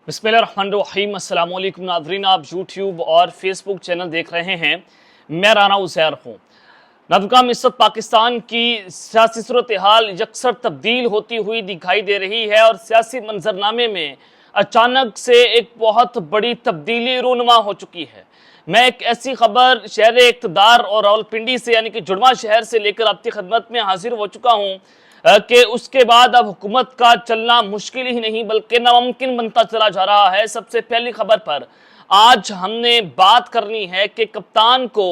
बिस्मिल्लाहिर्रहमानिर्रहीम अस्सलाम वालेकुम नाज़रीन, आप यूट्यूब और फेसबुक चैनल देख रहे हैं। मैं राना उज़ैर हूँ। नाज़रीन, इस वक्त पाकिस्तान की सियासी सूरत हाल यकसर तब्दील होती हुई दिखाई दे रही है और सियासी मंजरनामे में अचानक से एक बहुत बड़ी तब्दीली रूनुमा हो चुकी है। मैं एक ऐसी खबर शहर इक़्तिदार और रावलपिंडी से यानी कि जुड़वा शहर से लेकर आपकी खिदमत में हाजिर हो चुका हूँ कि उसके बाद अब हुकूमत का चलना मुश्किल ही नहीं बल्कि नामुमकिन बनता चला जा रहा है। सबसे पहली खबर पर आज हमने बात करनी है कि कप्तान को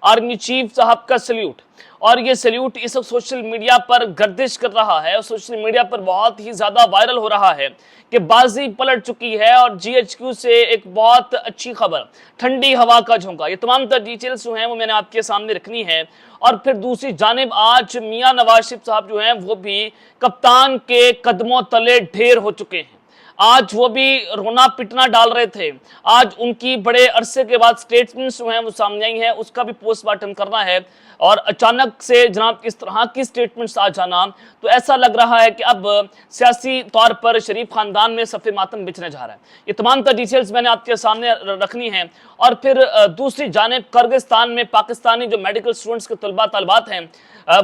आर्मी चीफ साहब का सल्यूट, और ये सल्यूट इस वक्त सोशल मीडिया पर गर्दिश कर रहा है और सोशल मीडिया पर बहुत ही ज़्यादा वायरल हो रहा है कि बाजी पलट चुकी है और GHQ से एक बहुत अच्छी खबर, ठंडी हवा का झोंका। ये तमाम तर डिटेल्स जो हैं वो मैंने आपके सामने रखनी है। और फिर दूसरी जानिब आज मियां नवाज शरीफ साहब जो हैं वो भी कप्तान के कदमों तले ढेर हो चुके हैं। आज वो भी रोना पिटना डाल रहे थे। आज उनकी बड़े अरसे के बाद स्टेटमेंट्स जो हैं वो सामने आई हैं, उसका भी पोस्टमार्टम करना है। और अचानक से जनाब इस तरह की स्टेटमेंट्स आ जाना, तो ऐसा लग रहा है कि अब सियासी तौर पर शरीफ खानदान में सफ़े मातम बिछने जा रहा है। ये तमाम तर डिटेल्स मैंने आपके सामने रखनी है। और फिर दूसरी जानिब किर्गिस्तान में पाकिस्तानी जो मेडिकल स्टूडेंट्स के तलबा तलबात हैं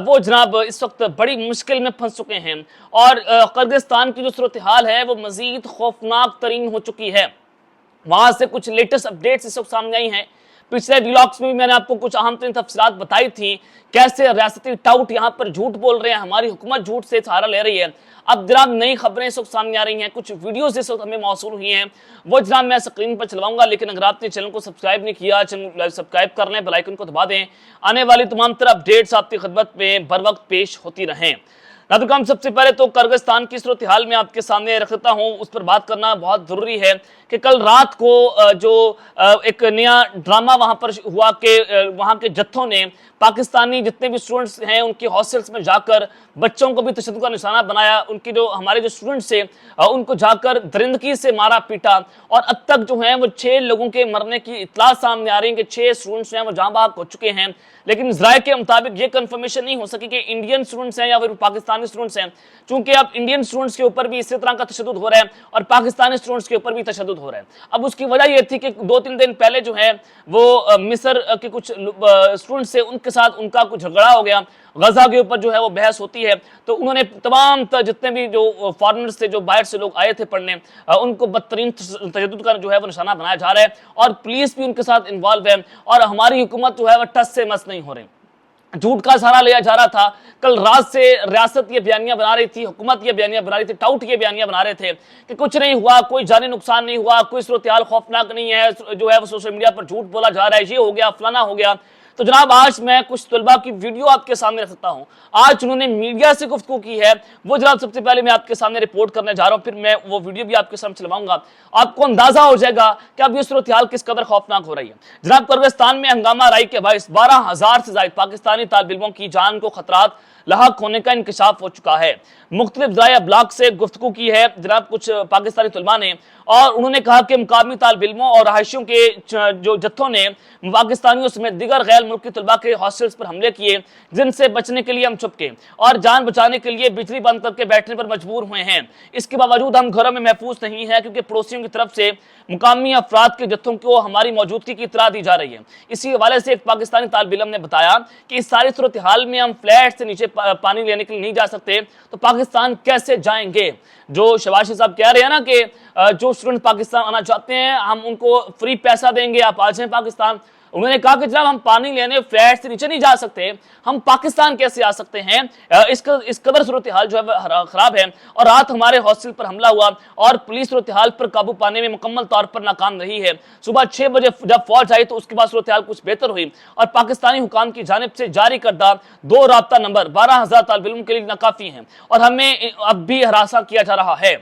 वो जनाब इस वक्त बड़ी मुश्किल में फंस चुके हैं और किर्गिस्तान की जो सूरत हाल है वो मजीद खौफनाक तरीन हो चुकी है। वहां से कुछ लेटेस्ट अपडेट्स इस वक्त सामने आई हैं। पिछले व्लॉग्स में भी मैंने आपको कुछ अहम तरीन तफसीलात बताई थी, कैसे रियासती टाउट यहाँ पर झूठ बोल रहे हैं, हमारी हुकूमत झूठ से सहारा ले रही है। अब जनाब नई खबरें इस वक्त सामने आ रही हैं, कुछ वीडियोस इस वक्त हमें मौसूल हुई हैं, वो जनाब मैं स्क्रीन पर चलवाऊंगा। लेकिन अगर आपने चैनल को सब्सक्राइब नहीं किया, चैनल सब्सक्राइब कर लें, बेल आइकन को दबा दें, आने वाली तमाम तरह अपडेट्स आपकी खिदमत में बर वक्त पेश होती रहें। नाज़रीन, सबसे पहले तो किर्गिस्तान की सूरत हाल में आपके सामने रखता हूँ, उस पर बात करना बहुत ज़रूरी है कि कल रात को जो एक नया ड्रामा वहाँ पर हुआ कि वहाँ के जत्थों ने पाकिस्तानी जितने भी स्टूडेंट्स हैं उनकी हॉस्टल्स में जाकर बच्चों को भी तशद्दुद का निशाना बनाया। उनकी जो हमारे जो स्टूडेंट्स थे उनको जाकर दरिंदगी से मारा पीटा और अब तक जो है वो 6 लोगों के मरने की इत्तला सामने आ रही है कि 6 स्टूडेंट्स हैं वो जाँ बहक हो चुके हैं। लेकिन ज़राए के मुताबिक ये कंफर्मेशन नहीं हो सकी कि इंडियन स्टूडेंट्स हैं या फिर पाकिस्तानी स्टूडेंट्स हैं, चूंकि अब इंडियन स्टूडेंट्स के ऊपर भी इसी तरह का तशद्दुद हो रहा है और पाकिस्तानी स्टूडेंट्स के ऊपर भी तशद्दुद हो रहा है। अब उसकी वजह यह थी कि 2-3 दिन पहले जो है वो मिस्र के कुछ स्टूडेंट्स थे, उनके साथ उनका कुछ झगड़ा हो गया, गजा के ऊपर जो है वो बहस होती है, तो उन्होंने तमाम जितने भी जो फॉरेनर्स थे, जो बाहर से लोग आए थे पढ़ने, उनको बदतरीन तशद्दुद का जो है वो निशाना बनाया जा रहा है और पुलिस भी उनके साथ इन्वॉल्व है और हमारी हुकूमत जो है वो टस से मस नहीं हो रही। झूठ का सहारा लिया जा रहा था। कल रात से रियासत ये बयानियां बना रही थी, हुकूमत ये बयानियां बना रही थी, टाउट ये बयानियां बना रहे थे कि कुछ नहीं हुआ, कोई जानी नुकसान नहीं हुआ, कोई सूरत हाल खौफनाक नहीं है, जो है वो सोशल मीडिया पर झूठ बोला जा रहा है, ये हो गया फलाना हो गया। तो जनाब आज मैं कुछ तलबा की वीडियो आपके सामने रख सकता हूँ। आज उन्होंने मीडिया से गुफ्तगू की है, वो जनाब सबसे पहले मैं आपके सामने रिपोर्ट करने जा रहा हूँ, फिर मैं वो वीडियो भी आपके सामने चलवाऊंगा। आपको अंदाजा हो जाएगा कि अब ये सूरत हाल किस कदर खौफनाक हो रही है। जनाब किर्गिस्तान में हंगामा राई के बायस 12,000 से ज्यादा पाकिस्तानी तालिब इल्मों की जान को खतरात लाहक होने का इंकशाफ हो चुका है। मुख्तलिफ ज़राए ब्लॉग से गुफ्तगू की है जनाब कुछ पाकिस्तानी तलबा ने, और उन्होंने कहा कि मुकामी तालिब इल्मों और रहायशियों के जो जत्थों ने पाकिस्तानियों समेत दिगर गैर मुल्की तलबा के हॉस्टल्स पर हमले किए, जिनसे बचने के लिए हम चुपके और जान बचाने के लिए बिजली बंद करके बैठने पर मजबूर हुए हैं। इसके बावजूद हम घरों में महफूज नहीं है क्योंकि पड़ोसियों की तरफ से मुकामी अफराद के जत्थों को हमारी मौजूदगी की इतला दी जा रही है। इसी हवाले से एक पाकिस्तानी तालिब इल्म ने बताया कि इस सारी सूरत हाल में हम फ्लैट से नीचे पानी लेने के लिए नहीं जा सकते, तो पाकिस्तान कैसे जाएंगे। जो शहबाज साहब कह रहे हैं ना कि जो स्टूडेंट पाकिस्तान आना चाहते हैं हम उनको फ्री पैसा देंगे, आप आ जाएं पाकिस्तान। उन्होंने कहा कि जब हम पानी लेने फ्लैट से नीचे नहीं जा सकते, हम पाकिस्तान कैसे आ सकते हैं। इस कदर सूरत हाल जो है खराब है। और रात हमारे हॉस्टल पर हमला हुआ और पुलिस सूरत हाल पर काबू पाने में मुकम्मल तौर पर नाकाम रही है। सुबह 6 बजे जब फौज आई तो उसके बाद सूरत हाल कुछ बेहतर हुई और पाकिस्तानी हुकाम की जानिब से जारी करदा 2 राब्ता नंबर 12,000 तालिब इल्म के लिए नाकाफी हैं और हमें अब भी हरासा किया जा रहा है।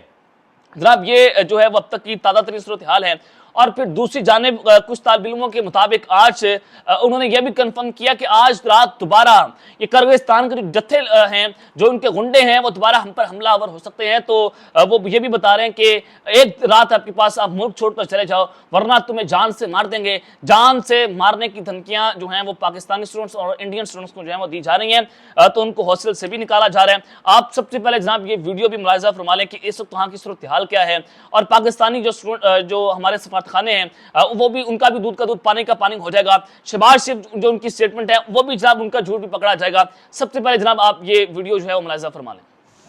जनाब ये जो है वो अब तक की ताज़ा तरीन सूरत हाल है। और फिर दूसरी जानिब कुछ तालिब इल्मों के मुताबिक आज उन्होंने यह भी कंफर्म किया कि आज रात दोबारा ये किर्गिस्तान के जत्थे हैं, जो उनके गुंडे हैं, वो दोबारा हम पर हमलावर हो सकते हैं। तो वो ये भी बता रहे हैं कि एक रात आपके पास, आप मुल्क छोड़कर चले जाओ वरना तुम्हें जान से मार देंगे। जान से मारने की धमकियां जो हैं वो पाकिस्तानी स्टूडेंट्स और इंडियन स्टूडेंट्स को जो है वो दी जा रही हैं, तो उनको हॉस्टल से भी निकाला जा रहा है। आप सबसे पहले जनाब ये वीडियो भी मुलाहिजा फरमा लें कि इस वक्त वहाँ की सूरत हाल क्या है, और पाकिस्तानी जो हमारे सफारतखाने हैं वो भी, उनका भी दूध का दूध पानी का पानी हो जाएगा। शहबाज शरीफ जो उनकी स्टेटमेंट है वो भी जनाब उनका झूठ भी पकड़ा जाएगा। सबसे पहले जनाब आप ये वीडियो जो है वो मुलाहिजा फरमा लें।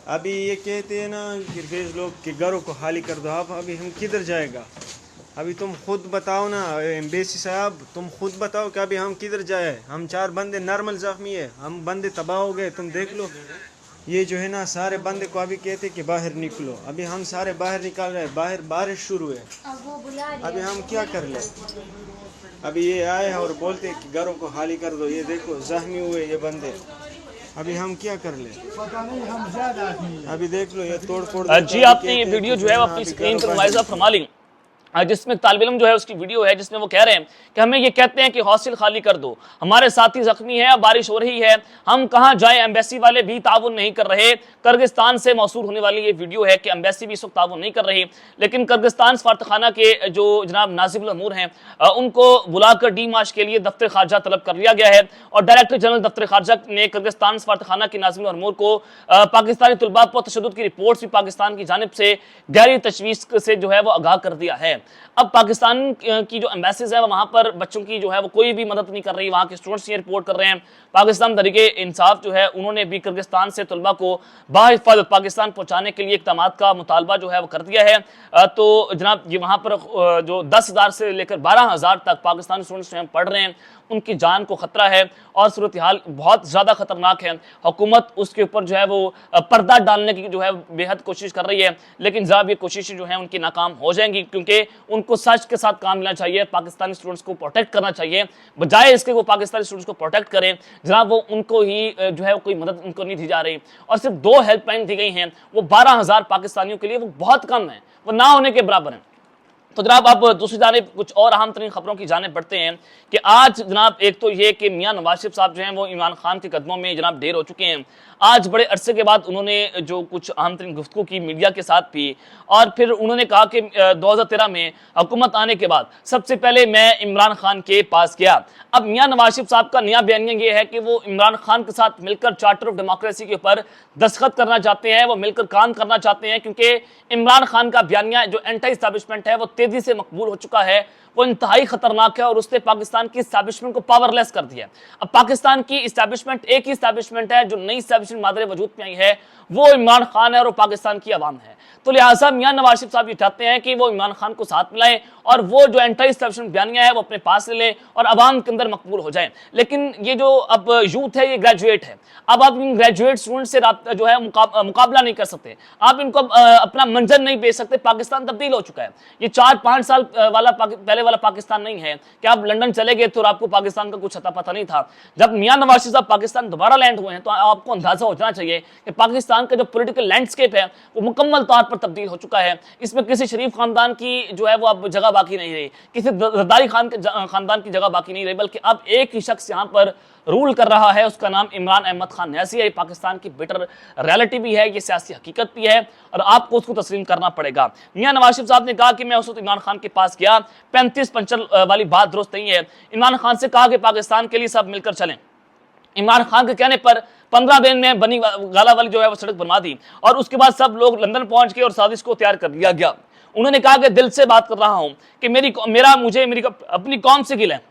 अभी ये कहते हैं ना किर्गिज लोग कि घरों को खाली कर दो, आप अभी हम किधर जाएगा? अभी तुम खुद बताओ ना एम्बेसी साहब, तुम खुद बताओ कि अभी हम किधर जाए? हम 4 बंदे नॉर्मल जख्मी है, हम बंदे तबाह हो गए। तुम देख लो, ये जो है ना सारे बंदे को अभी कहते कि बाहर निकलो। अभी हम सारे बाहर निकाल रहे हैं, बाहर बारिश शुरू है, अभी हम क्या कर ले? अभी ये आए हैं और बोलते कि घरों को खाली कर दो। ये देखो जख्मी हुए ये बंदे, अभी हम क्या कर ले? पता नहीं, हम ज्यादा अभी देख लो ये तोड़ फोड़। जी आपने ये वीडियो जो है अपनी स्क्रीन पर मुलाहिजा फरमा ली, जिसमें तालिब इल्म जो है उसकी वीडियो है, जिसमें वो कह रहे हैं कि हमें ये कहते हैं कि हॉस्टल खाली कर दो, हमारे साथी जख्मी है, बारिश हो रही है, हम कहाँ जाएं? एम्बेसी वाले भी ताउन नहीं कर रहे। किर्गिस्तान से मौसूल होने वाली ये वीडियो है कि एम्बेसी भी इस वक्त ताउन नहीं कर रही, लेकिन किर्गिस्तान सफारतखाना के जो जनाब नाजिबुल अमूर हैं उनको बुलाकर डी मार्च के लिए दफ्तर खारजा तलब कर लिया गया है, और डायरेक्टर जनरल दफ्तर खारजा ने किर्गिस्तान सफारतखाना के नाजिबुल अमूर को पाकिस्तानी तलबा पर तशद्दुद की रिपोर्ट भी पाकिस्तान की जानिब से गहरी तशवीश से जो है वो आगाह कर दिया है। अब पाकिस्तान की जो एम्बेसीज है वहां पर बच्चों की जो है वो कोई भी मदद नहीं कर रही, वहां के स्टूडेंट्स ये रिपोर्ट कर रहे हैं। पाकिस्तान तहरीके इंसाफ जो है उन्होंने भी किर्गिस्तान से तलबा को बाहिफाजत पाकिस्तान पहुंचाने के लिए इक़दाम का मुतालबा जो है वो कर दिया है। तो जनाब ये वहां पर जो 10,000 से लेकर 12,000 तक पाकिस्तानी स्टूडेंट्स जो हैं पढ़ रहे हैं, उनकी जान को खतरा है और सूरत हाल बहुत ज़्यादा खतरनाक है। हुकूमत उसके ऊपर जो है वो पर्दा डालने की जो है बेहद कोशिश कर रही है, लेकिन जब ये कोशिशें जो हैं उनकी नाकाम हो जाएंगी, क्योंकि उनको सच के साथ काम लेना चाहिए, पाकिस्तानी स्टूडेंट्स को प्रोटेक्ट करना चाहिए, बजाय इसके वो पाकिस्तानी स्टूडेंट्स को प्रोटेक्ट करें। जनाब वो उनको ही जो है कोई मदद उनको नहीं दी जा रही, और सिर्फ 2 हेल्पलाइन दी गई हैं, वो 12,000 पाकिस्तानियों के लिए वो बहुत कम है, वो ना होने के बराबर है। तो जनाब अब दूसरी जानिब कुछ और अहम तरीन खबरों की जानिब बढ़ते हैं कि आज जनाब एक तो ये कि मियां नवाज शरीफ साहब जो हैं वो इमरान खान के कदमों में जनाब ढेर हो चुके हैं। आज बड़े अरसे के बाद उन्होंने जो कुछ अहम तरीन गुफ्तगू की मीडिया के साथ भी, और फिर उन्होंने कहा कि 2013 में हुकूमत आने के बाद सबसे पहले मैं इमरान खान के पास गया। अब मियां नवाज शरीफ साहब का नया बयानिया ये है कि वो इमरान खान के साथ मिलकर चार्टर ऑफ डेमोक्रेसी के ऊपर दस्तखत करना चाहते हैं, वो मिलकर काम करना चाहते हैं, क्योंकि इमरान खान का बयानिया जो एंटी इस्टेब्लिशमेंट है वो तेजी से मकबूल हो चुका है, वो इंतहाई खतरनाक है और उसने पाकिस्तान की इस्टेब्लिशमेंट को पावरलेस कर दिया। अब पाकिस्तान की इस्टेब्लिशमेंट एक ही इस्टेब्लिशमेंट है जो नई इस्टेब्लिशमेंट मादरे वजूद में आई है, वो इमरान खान है और वो पाकिस्तान की आवाम है। तो लिहाजा मियां नवाज शरीफ साहब ये चाहते हैं कि वो इमरान खान को साथ मिलाएं और वो जो एंटी इस्टेब्लिशमेंट बयानिया है वो अपने पास ले लें और आवाम के अंदर मकबूल हो जाए। लेकिन ये जो अब यूथ है ये ग्रेजुएट है, अब आप इन ग्रेजुएट स्टूडेंट से जो है मुकाबला नहीं कर सकते, आप इनको अपना मंजर नहीं बेच सकते। पाकिस्तान तब्दील हो चुका है, ये 4-5 साल वाला पहले वाला पाकिस्तान नहीं है कि आप लंदन चले गए तो आपको पाकिस्तान का कुछ अता पता नहीं था। जब मियां नवाज शरीफ साहब पाकिस्तान दोबारा लैंड हुए हैं तो आपको अंदाजा हो जाना चाहिए कि पाकिस्तान का जो पॉलिटिकल लैंडस्केप है वो मुकम्मल तौर पर तब्दील हो चुका है। इसमें किसी शरीफ खानदान की जो है वो अब जगह बाकी नहीं रही, किसी जरदारी खानदान की जगह बाकी नहीं रही, बल्कि अब एक ही शख्स यहाँ पर रूल कर रहा है, उसका नाम इमरान अहमद खान न्यासी है। ये पाकिस्तान की बिटर रियलिटी भी है, ये सियासी हकीकत भी है और आपको उसको तस्लीम करना पड़ेगा। मियां नवाज शरीफ साहब ने कहा कि मैं उस वक्त इमरान खान के पास गया, 35 पंचर वाली बात दुरुस्त नहीं है। इमरान खान से कहा कि पाकिस्तान के लिए सब मिलकर चलें। इमरान खान के कहने पर 15 दिन में बनी गाला वाली जो है वो सड़क बनवा दी और उसके बाद सब लोग लंदन पहुंच गए और साजिश को तैयार कर लिया गया। उन्होंने कहा कि दिल से बात कर रहा हूं कि मेरी अपनी कौम से गिला है।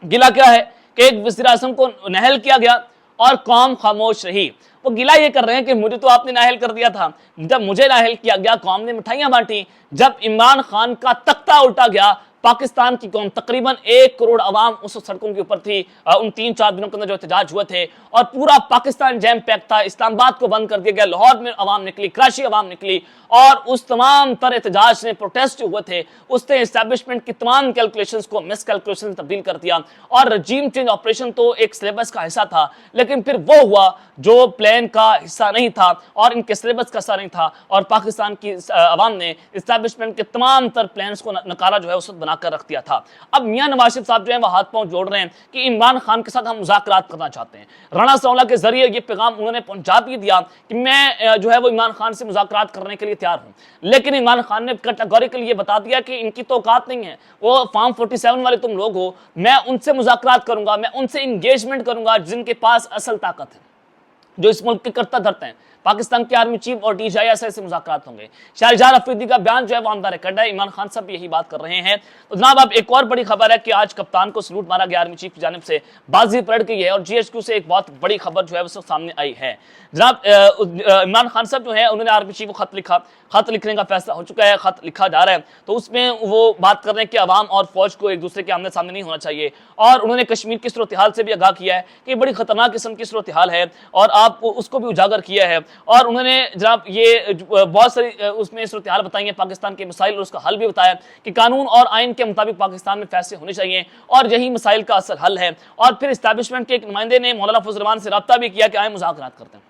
गिला क्या है कि एक वज़ीर आज़म को नाअहल किया गया और कौम खामोश रही। वो गिला ये कर रहे हैं कि मुझे तो आपने नाअहल कर दिया था, जब मुझे नाअहल किया गया कौम ने मिठाइयां बांटी, जब इमरान खान का तख्ता उल्टा गया पाकिस्तान की कौम, तकरीबन 1 करोड़ अवाम उस सड़कों के ऊपर थी। उन 3-4 दिनों के अंदर जो एहतजाज हुए थे और पूरा पाकिस्तान जैम पैक था। इस्लामाबाद को बंद कर दिया गया, लाहौर में अवाम निकली, कराची अवाम निकली और उस तमाम तर एहतजाज ने, प्रोटेस्ट जो हुए थे, उसने एस्टैब्लिशमेंट की तमाम कैलकुलेशंस को मिस कैलकुलेशन में तब्दील कर दिया। और रजीम चेंज ऑपरेशन तो एक सिलेबस का हिस्सा था, लेकिन फिर वो हुआ जो प्लान का हिस्सा नहीं था और इनके सिलेबस का हिस्सा नहीं था और पाकिस्तान की अवाम ने एस्टैब्लिशमेंट के तमाम तर प्लान्स को नकारा जो है उस वक्त बनाकर रख दिया था। अब मियां नवाज शरीफ साहब जो है वो हाथ पांव जोड़ रहे हैं कि इमरान खान के साथ हम मुज़ाकरात करना चाहते हैं। राणा सौला के जरिए ये पैगाम उन्होंने पहुंचा भी दिया कि मैं जो है वो इमरान खान से मुज़ाकरात करने के लिए तैयार हूं, लेकिन इमरान खान ने कैटेगोरिकली ये बता दिया कि इनकी तो औकात नहीं है, वो फॉर्म 47 वाले तुम लोग हो, मैं उनसे मुज़ाकरात करूंगा, मैं उनसे इंगेजमेंट करूंगा जिनके पास असल ताकत है, जो इस मुल्क के करता धरते हैं। पाकिस्तान के आर्मी चीफ और DJI से मुज़ाकरात होंगे। शाहरियार अफरीदी का बयान जो है वो आमदार कड़ है, इमरान खान साहब यही बात कर रहे हैं। तो जनाब अब एक और बड़ी खबर है कि आज कप्तान को सलूट मारा गया, आर्मी चीफ की जानिब से बाजी पलट गई है और GHQ से एक बहुत बड़ी खबर जो है वो सामने आई है। जनाब इमरान खान साहब जो है उन्होंने आर्मी चीफ को खत लिखा, खत लिखने का फैसला हो चुका है, खत लिखा जा रहा है। तो उसमें वो बात कर रहे हैं कि अवाम और फौज को एक दूसरे के आमने सामने नहीं होना चाहिए और उन्होंने कश्मीर की सूरत हाल से भी आगाह किया है कि बड़ी खतरनाक किस्म की सूरत हाल है और आप उसको भी उजागर किया है। और उन्होंने जनाब ये बहुत सारी उसमें सूरत हाल बताई है, पाकिस्तान के मसाइल और उसका हल भी बताया कि कानून और आइन के मुताबिक पाकिस्तान में फैसले होने चाहिए और यही मसाइल का असल हल है। और फिर इस्टेब्लिशमेंट के एक नुमाइंदे ने मौलाना फजल रहमान से रब्ता भी किया कि आए मुज़ाकरात करते हैं।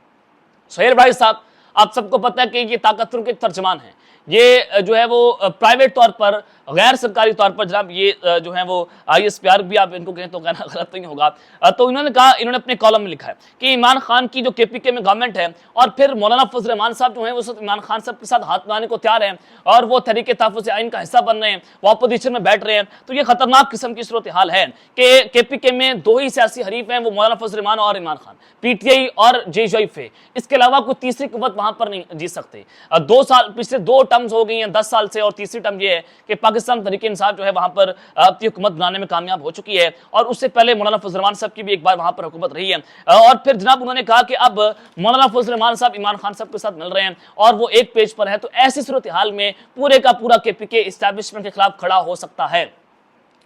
सुहेल भाई साहब, आप सबको पता है कि ये ताकतवर के तर्जमान हैं, ये जो है वो प्राइवेट तौर पर, गैर सरकारी तौर पर जनाब ये जो है वो ISPR भी आप इनको कहें तो कहना गलत नहीं होगा। तो इन्होंने कहा, इन्होंने अपने कॉलम में लिखा है कि इमरान खान की जो KPK में गवर्नमेंट है और फिर मौलाना फजल रहमान साहब जो है वो इमरान खान साहब के साथ हाथ मिलाने को तैयार हैं और वो तहरीक तहफ़्फ़ुज़ आइन का हिस्सा बन रहे हैं, वो अपोजिशन में बैठ रहे हैं। तो ये खतरनाक किस्म की सूरत हाल है कि KPK में 2 ही सियासी हरीफ हैं, वो मौलाना फजल रहमान और इमरान खान, PTI और JJF, इसके अलावा कोई तीसरी कुव्वत वहां पर नहीं जीत सकते। 2 साल पिछले 2 टर्म्स हो गई हैं 10 साल से और तीसरी टर्म ये है कि पाकिस्तान तहरीक इंसाफ जो है वहां पर अपनी हुकूमत बनाने में कामयाब हो चुकी है और उससे पहले मौलाना फजल रहमान साहब की भी एक बार वहां पर हुकूमत रही है। और फिर जनाब उन्होंने कहा कि अब मौलाना फजल रहमान साहब इमरान खान साहब के साथ मिल रहे हैं और वो एक पेज पर है। तो ऐसी सूरत हाल में पूरे का पूरा KPK एस्टैब्लिशमेंट के खिलाफ खड़ा हो सकता है।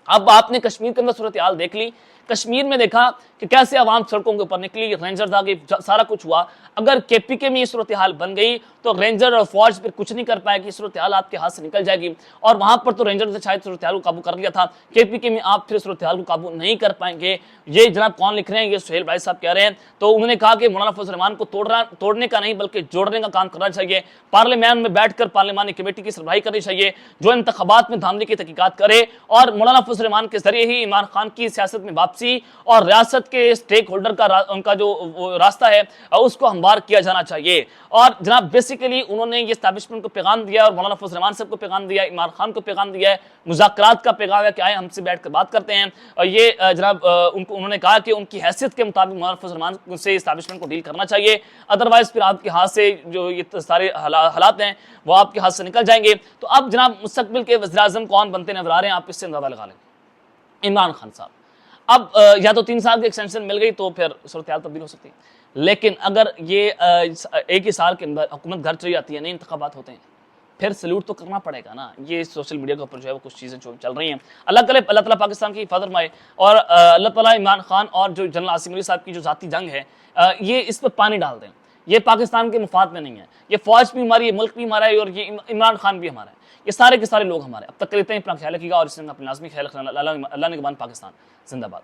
अब आपने कश्मीर के अंदर सूरत हाल देख ली, कश्मीर में देखा कि कैसे आवाम सड़कों के ऊपर निकली, रेंजर्स आ गए, सारा कुछ हुआ। अगर KPK में ये सूरत हाल बन गई तो रेंजर और फौज फिर कुछ नहीं कर पाएगी, सूरत हाल आपके हाथ से निकल जाएगी। और वहां पर तो रेंजर ने शायद सूरत हाल को काबू कर लिया था, KPK में आप फिर सूरत हाल को काबू नहीं कर पाएंगे। ये जनाब कौन लिख रहे हैं, ये सुहेल भाई साहब कह रहे हैं। तो उन्होंने कहा कि मौलाना फजल रहमान को तोड़ने का नहीं बल्कि जोड़ने का काम करना चाहिए। पार्लियामेंट में बैठकर पार्लियामानी कमेटी की सरबराही करनी चाहिए जो इंतखाबात में धांधली की तहकीकात करे और मौलाना फजल रहमान के जरिए ही इमरान खान की सियासत में वापसी और रियासत के स्टेक होल्डर का उनका जो रास्ता है उसको हमवार किया जाना चाहिए। और जनाब बेसिकली उन्होंने ये एस्टैब्लिशमेंट को पैगाम दिया और मौलाना फजल रहमान साहब को पैगाम दिया, इमरान खान को पैगाम दिया है, मुज़ाकरात का पैगाम है कि आए हमसे बैठकर बात करते हैं। और ये जनाब उन्होंने कहा कि उनकी हैसियत के मुताबिक मौलाना फजल रहमान से एस्टैब्लिशमेंट को डील करना चाहिए, अदरवाइज फिर आपके हाथ से जो ये सारे हालात हैं वो आपके हाथ से निकल जाएंगे। तो अब जनाब मुस्तकबिल के वज़ीर आज़म कौन बनते नजर आ रहे हैं, आप इससे अंदाजा लगा लें, इमरान खान साहब। अब या तो 3 साल की एक्सटेंशन मिल गई तो फिर सूरत हाल तब्दील हो सकती है, लेकिन अगर ये एक ही साल के अंदर हुकूमत घर चली जाती है, नहीं इंतखाबात होते हैं, फिर सल्यूट तो करना पड़ेगा ना। ये सोशल मीडिया के ऊपर जो है वो कुछ चीज़ें चल रही हैं। अल्लाह ताला पाकिस्तान की हिफाजत फरमाए और अल्लाह ताला इमरान खान और जो जनरल आसिम अली साहब की जो ज़ाती जंग है ये इस पर पानी डाल दें। ये पाकिस्तान के मुफाद में नहीं है, ये फौज भी हमारी, ये मुल्क भी हमारा है और ये इमरान खान भी हमारा है, ये सारे के सारे लोग हमारे। अब तक करते हैं, अपना ख्याल रखिएगा और इसमें अपना लाजमी ख्याल रखना। अल्लाह ने पाकिस्तान जिंदाबाद।